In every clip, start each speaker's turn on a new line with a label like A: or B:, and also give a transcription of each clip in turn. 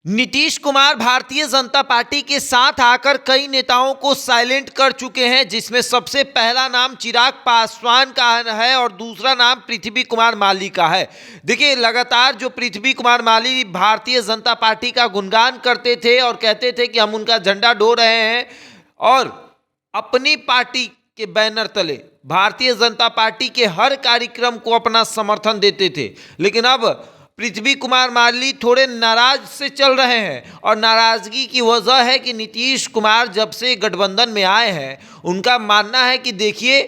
A: Nitish Kumar Bharatiya Janata party के साथ आकर कई नेताओं को साइलेंट कर चुके हैं, जिसमें सबसे पहला नाम चिराग पासवान का है और दूसरा नाम पृथ्वी कुमार माली का है। देखिए, लगातार जो पृथ्वी कुमार माली भारतीय जनता पार्टी का गुणगान करते थे और कहते थे कि हम उनका झंडा ढो रहे हैं और अपनी पार्टी के बैनर तले भारतीय जनता पार्टी के हर कार्यक्रम को अपना समर्थन देते थे, लेकिन अब पृथ्वी कुमार माली थोड़े नाराज से चल रहे हैं और नाराजगी की वजह है कि नीतीश कुमार जब से गठबंधन में आए हैं, उनका मानना है कि देखिए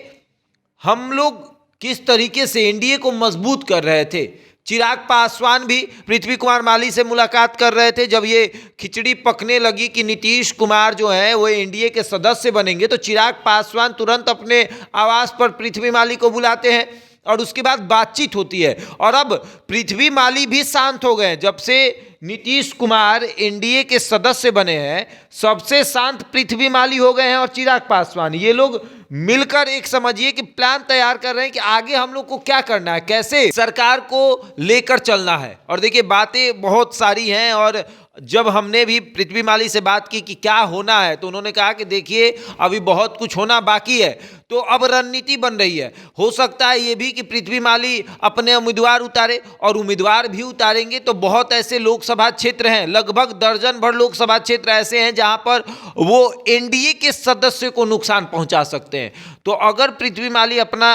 A: हम लोग किस तरीके से एनडीए को मजबूत कर रहे थे। चिराग पासवान भी पृथ्वी कुमार माली से मुलाकात कर रहे थे। जब ये खिचड़ी पकने लगी कि नीतीश कुमार जो है वो एनडीए के सदस्य बनेंगे, तो चिराग पासवान तुरंत अपने आवास पर पृथ्वी माली को बुलाते हैं और उसके बाद बातचीत होती है। और अब पृथ्वी माली भी शांत हो गए। जब से नीतीश कुमार एनडीए के सदस्य बने हैं, सबसे शांत पृथ्वी माली हो गए हैं और चिराग पासवान। ये लोग मिलकर एक समझिए कि प्लान तैयार कर रहे हैं कि आगे हम लोग को क्या करना है, कैसे सरकार को लेकर चलना है। और देखिए, बातें बहुत सारी हैं और जब हमने भी पृथ्वी माली से बात की कि क्या होना है, तो उन्होंने कहा कि देखिए अभी बहुत कुछ होना बाकी है, तो अब रणनीति बन रही है। हो सकता है ये भी कि पृथ्वी माली अपने उम्मीदवार उतारे और उम्मीदवार भी उतारेंगे तो बहुत ऐसे लोकसभा क्षेत्र हैं, लगभग दर्जन भर लोकसभा क्षेत्र ऐसे हैं जहां पर वो एनडीए के सदस्य को नुकसान पहुंचा सकते हैं। तो अगर पृथ्वी माली अपना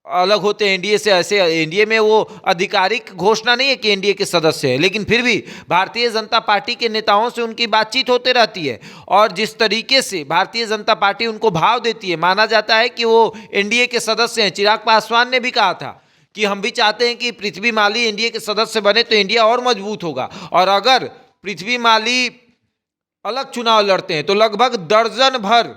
A: अलग होते हैं एनडीए से, ऐसे एनडीए में वो आधिकारिक घोषणा नहीं है कि एनडीए के सदस्य है, लेकिन फिर भी भारतीय जनता पार्टी के नेताओं से उनकी बातचीत होते रहती है और जिस तरीके से भारतीय जनता पार्टी उनको भाव देती है, माना जाता है कि वो एनडीए के सदस्य हैं। चिराग पासवान ने भी कहा था कि हम भी चाहते हैं कि पृथ्वी माली एनडीए के सदस्य बने तो इंडिया और मजबूत होगा। और अगर पृथ्वी माली अलग चुनाव लड़ते हैं तो लगभग दर्जन भर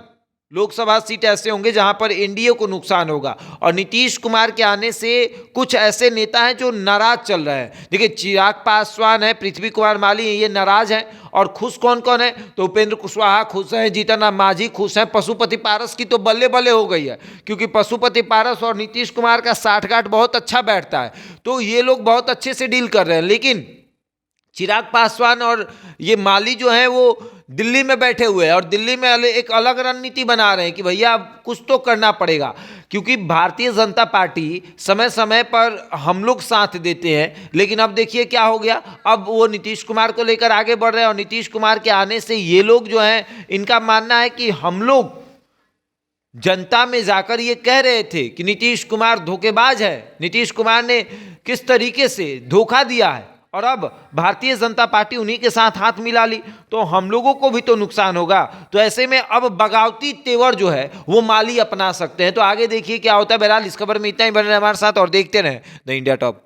A: लोकसभा सीट ऐसे होंगे जहां पर एनडीए को नुकसान होगा। और नीतीश कुमार के आने से कुछ ऐसे नेता हैं जो नाराज चल रहे हैं। देखिए, चिराग पासवान है, पृथ्वी कुमार माली है, ये नाराज हैं। और खुश कौन कौन है? तो उपेंद्र कुशवाहा खुश हैं, जीतन राम मांझी खुश हैं। पशुपति पारस की तो बल्ले बल्ले हो गई है, क्योंकि पशुपति पारस और नीतीश कुमार का साठगांठ बहुत अच्छा बैठता है, तो ये लोग बहुत अच्छे से डील कर रहे हैं। लेकिन चिराग पासवान और ये माली जो है वो दिल्ली में बैठे हुए हैं और दिल्ली में एक अलग रणनीति बना रहे हैं कि भैया अब कुछ तो करना पड़ेगा, क्योंकि भारतीय जनता पार्टी समय समय पर हम लोग साथ देते हैं, लेकिन अब देखिए क्या हो गया। अब वो नीतीश कुमार को लेकर आगे बढ़ रहे हैं और नीतीश कुमार के आने से ये लोग जो हैं, इनका मानना है कि हम लोग जनता में जाकर ये कह रहे थे कि नीतीश कुमार धोखेबाज है, नीतीश कुमार ने किस तरीके से धोखा दिया है, और अब भारतीय जनता पार्टी उन्हीं के साथ हाथ मिला ली तो हम लोगों को भी तो नुकसान होगा। तो ऐसे में अब बगावती तेवर जो है वो माली अपना सकते हैं। तो आगे देखिए क्या होता है। बहरहाल इस खबर में इतना ही, बने रहे हमारे साथ और देखते रहें द इंडिया टॉप।